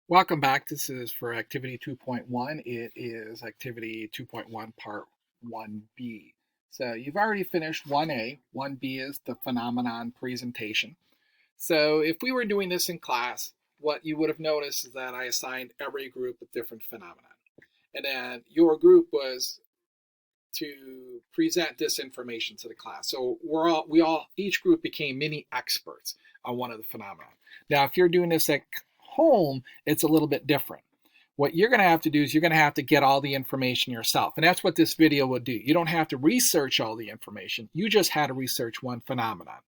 Welcome back. This is for Activity 2.1. It is Activity 2.1 Part 1B. So you've already finished 1A. 1B is the phenomenon presentation. So if we were doing this in class, what you would have noticed is that I assigned every group a different phenomenon. And then your group was to present this information to the class. So each group became mini experts on one of the phenomena. Now, if you're doing this at home, it's a little bit different. What you're going to have to do is you're going to have to get all the information yourself. And that's what this video will do. You don't have to research all the information. You just had to research one phenomenon.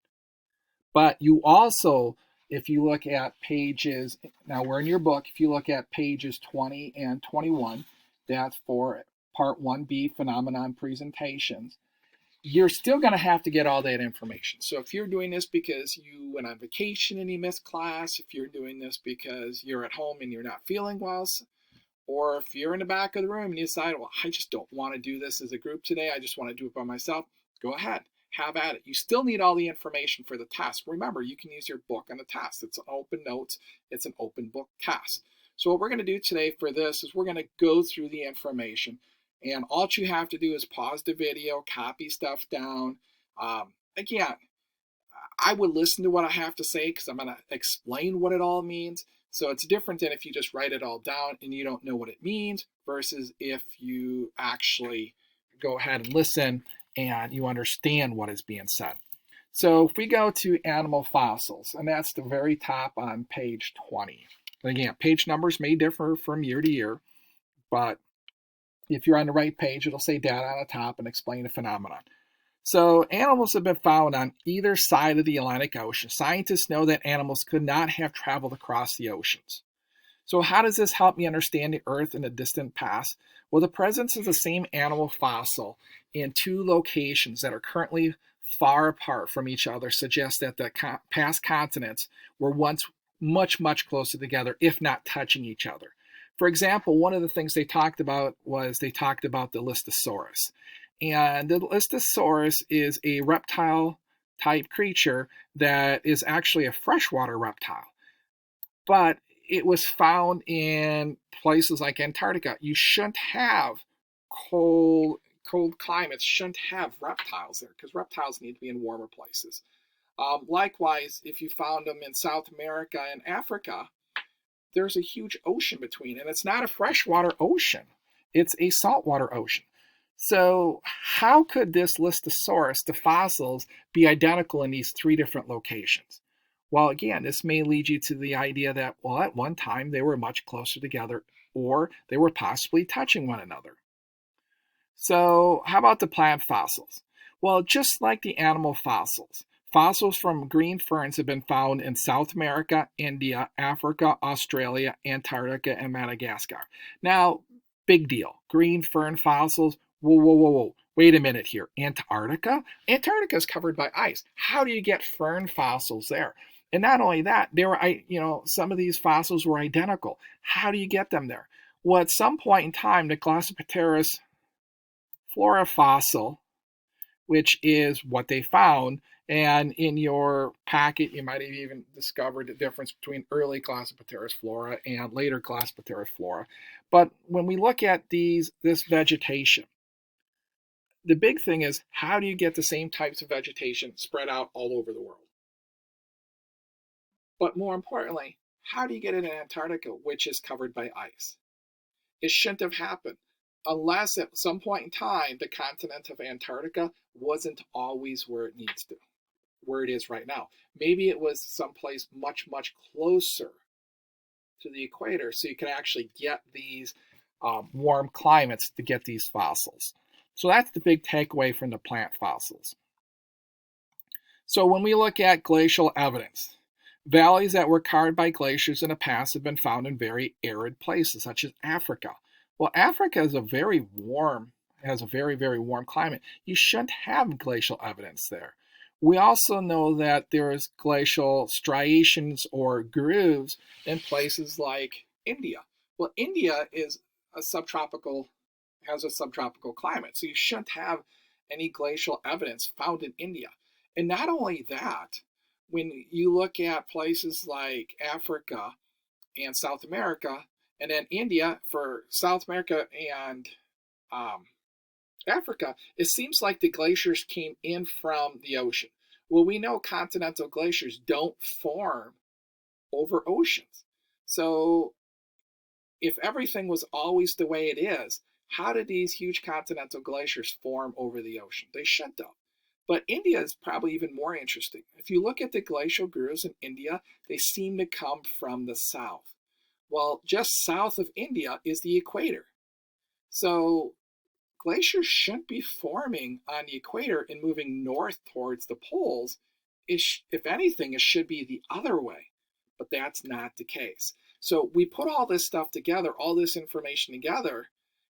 But you also, if you look at pages, now we're in your book, if you look at pages 20 and 21, that's for Part 1B phenomenon presentations, you're still going to have to get all that information. So if you're doing this because you went on vacation and you missed class, if you're doing this because you're at home and you're not feeling well, or if you're in the back of the room and you decide, well, I just don't want to do this as a group today, I just want to do it by myself, go ahead, have at it. You still need all the information for the test. Remember, you can use your book on the test. It's an open notes, it's an open book test. So what we're going to do today for this is we're going to go through the information, and all you have to do is pause the video, copy stuff down. Again, I would listen to what I have to say because I'm going to explain what it all means. So it's different than if you just write it all down and you don't know what it means versus if you actually go ahead and listen and you understand what is being said. So if we go to animal fossils, and that's the very top on page 20. Again, page numbers may differ from year to year, but if you're on the right page, it'll say data on the top and explain the phenomenon. So animals have been found on either side of the Atlantic Ocean. Scientists know that animals could not have traveled across the oceans. So how does this help me understand the Earth in the distant past? Well, the presence of the same animal fossil in two locations that are currently far apart from each other suggests that the past continents were once much, much closer together, if not touching each other. For example, one of the things they talked about was the Listosaurus. And the Listosaurus is a reptile type creature that is actually a freshwater reptile. But it was found in places like Antarctica. You shouldn't have cold climates, shouldn't have reptiles there because reptiles need to be in warmer places. Likewise, if you found them in South America and Africa, there's a huge ocean between, and it's not a freshwater ocean, it's a saltwater ocean. So how could this Listosaurus, the fossils, be identical in these three different locations? Well, again, this may lead you to the idea that, well, at one time they were much closer together, or they were possibly touching one another. So how about the plant fossils? Well, just like the animal fossils, fossils from green ferns have been found in South America, India, Africa, Australia, Antarctica, and Madagascar. Now, big deal. Green fern fossils. Whoa, whoa, whoa, whoa. Wait a minute here. Antarctica? Antarctica is covered by ice. How do you get fern fossils there? And not only that, some of these fossils were identical. How do you get them there? Well, at some point in time, the Glossopteris flora fossil, which is what they found. And in your packet, you might have even discovered the difference between early Glossopteris flora and later Glossopteris flora. But when we look at this vegetation, the big thing is, how do you get the same types of vegetation spread out all over the world? But more importantly, how do you get it in Antarctica, which is covered by ice? It shouldn't have happened unless at some point in time the continent of Antarctica wasn't always where it is right now. Maybe it was someplace much, much closer to the equator, so you can actually get these warm climates to get these fossils. So that's the big takeaway from the plant fossils. So when we look at glacial evidence, valleys that were carved by glaciers in the past have been found in very arid places, such as Africa. Well, Africa is has a very, very warm climate. You shouldn't have glacial evidence there. We also know that there is glacial striations or grooves in places like India. Well, India has a subtropical climate, so you shouldn't have any glacial evidence found in India. And not only that, when you look at places like Africa and South America, and then India for South America and Africa, it seems like the glaciers came in from the ocean. Well, we know continental glaciers don't form over oceans. So if everything was always the way it is, how did these huge continental glaciers form over the ocean? They shouldn't have. But India is probably even more interesting. If you look at the glacial grooves in India, they seem to come from the south. Well, just south of India is the equator. So glaciers shouldn't be forming on the equator and moving north towards the poles. If anything, it should be the other way. But that's not the case. So we put all this stuff together, all this information together,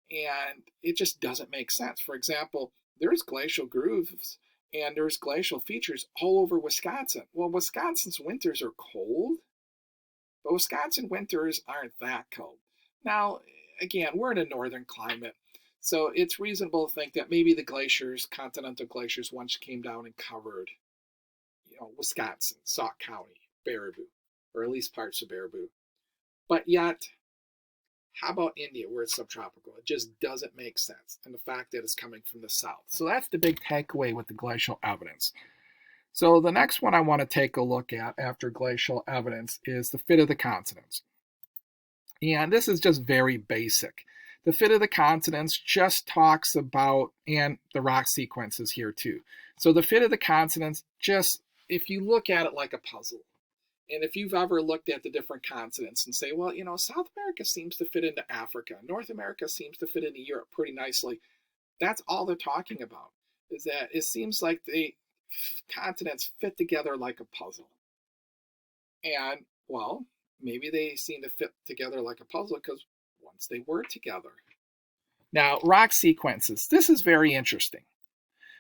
and it just doesn't make sense. For example, there's glacial grooves and there's glacial features all over Wisconsin. Well, Wisconsin's winters are cold, but Wisconsin winters aren't that cold. Now, again, we're in a northern climate, so it's reasonable to think that maybe the glaciers, continental glaciers, once came down and covered, Wisconsin, Sauk County, Baraboo, or at least parts of Baraboo. But yet, how about India, where it's subtropical? It just doesn't make sense. And the fact that it's coming from the south. So that's the big takeaway with the glacial evidence. So the next one I want to take a look at after glacial evidence is the fit of the continents. And this is just very basic. The fit of the continents just talks about, and the rock sequences here too. So the fit of the continents, just if you look at it like a puzzle, and if you've ever looked at the different continents and say, well, South America seems to fit into Africa, North America seems to fit into Europe pretty nicely, that's all they're talking about, is that it seems like the continents fit together like a puzzle. And, well, maybe they seem to fit together like a puzzle because once they were together. Now, rock sequences. This is very interesting.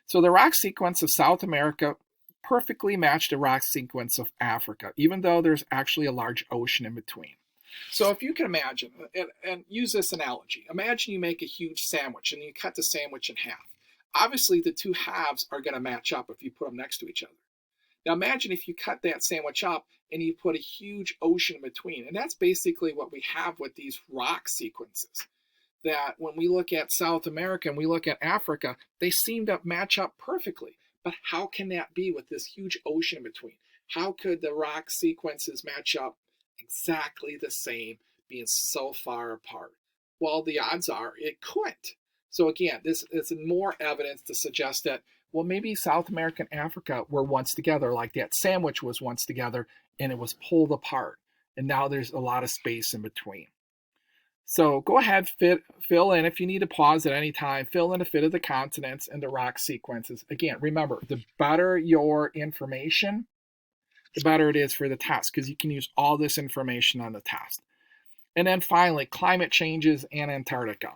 So the rock sequence of South America perfectly match the rock sequence of Africa, even though there's actually a large ocean in between. So if you can imagine, and use this analogy, imagine you make a huge sandwich and you cut the sandwich in half. Obviously, the two halves are going to match up if you put them next to each other. Now imagine if you cut that sandwich up and you put a huge ocean in between. And that's basically what we have with these rock sequences. That when we look at South America and we look at Africa, they seem to match up perfectly. But how can that be with this huge ocean in between? How could the rock sequences match up exactly the same, being so far apart? Well, the odds are it couldn't. So again, this is more evidence to suggest that, well, maybe South America and Africa were once together, like that sandwich was once together, and it was pulled apart. And now there's a lot of space in between. So go ahead, fill in, if you need to pause at any time, fill in a fit of the continents and the rock sequences. Again, remember, the better your information, the better it is for the test, because you can use all this information on the test. And then finally, climate changes in Antarctica.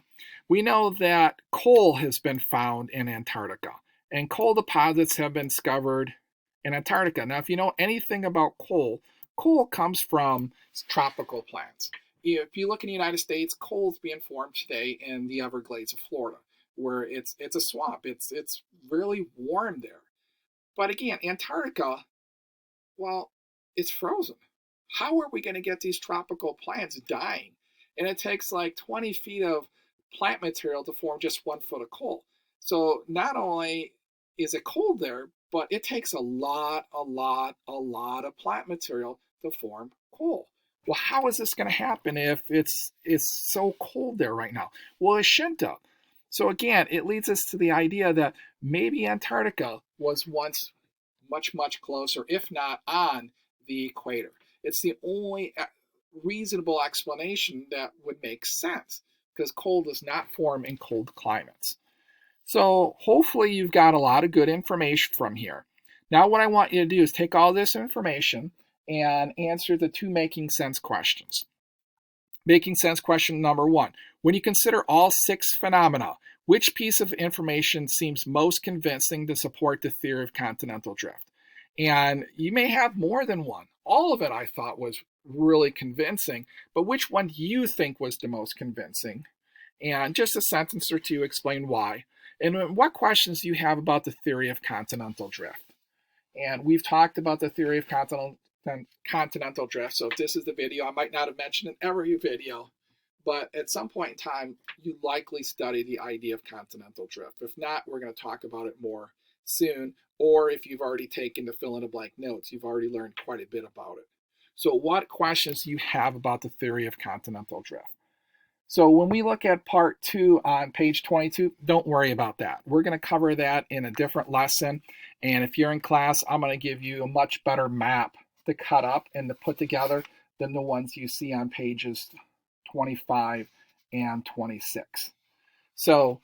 We know that coal has been found in Antarctica, and coal deposits have been discovered in Antarctica. Now, if you know anything about coal, coal comes from tropical plants. If you look in the United States, coal is being formed today in the Everglades of Florida, where it's a swamp. It's really warm there. But again, Antarctica, well, it's frozen. How are we going to get these tropical plants dying? And it takes like 20 feet of plant material to form just 1 foot of coal. So not only is it cold there, but it takes a lot of plant material to form coal. Well, how is this going to happen if it's so cold there right now? Well, it shouldn't have. So again, it leads us to the idea that maybe Antarctica was once much closer, if not on the equator. It's the only reasonable explanation that would make sense, because coal does not form in cold climates. So hopefully you've got a lot of good information from here. Now what I want you to do is take all this information and answer the 2 making sense questions. Making sense question number 1. When you consider all 6 phenomena, which piece of information seems most convincing to support the theory of continental drift? And you may have more than one. All of it I thought was really convincing, but which one do you think was the most convincing? And just a sentence or 2 explain why. And what questions do you have about the theory of continental drift? And we've talked about the theory of continental continental drift. So if this is the video, I might not have mentioned it in every video, but at some point in time, you likely study the idea of continental drift. If not, we're going to talk about it more soon. Or if you've already taken the fill-in-the-blank notes, you've already learned quite a bit about it. So what questions do you have about the theory of continental drift? So when we look at part 2 on page 22, don't worry about that. We're going to cover that in a different lesson. And if you're in class, I'm going to give you a much better map to cut up and to put together than the ones you see on pages 25 and 26. So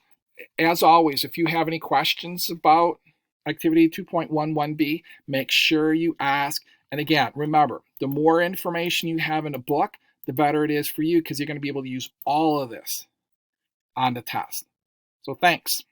as always, if you have any questions about activity 2.11b, make sure you ask. And again, remember, the more information you have in a book, the better it is for you, because you're going to be able to use all of this on the test. So thanks.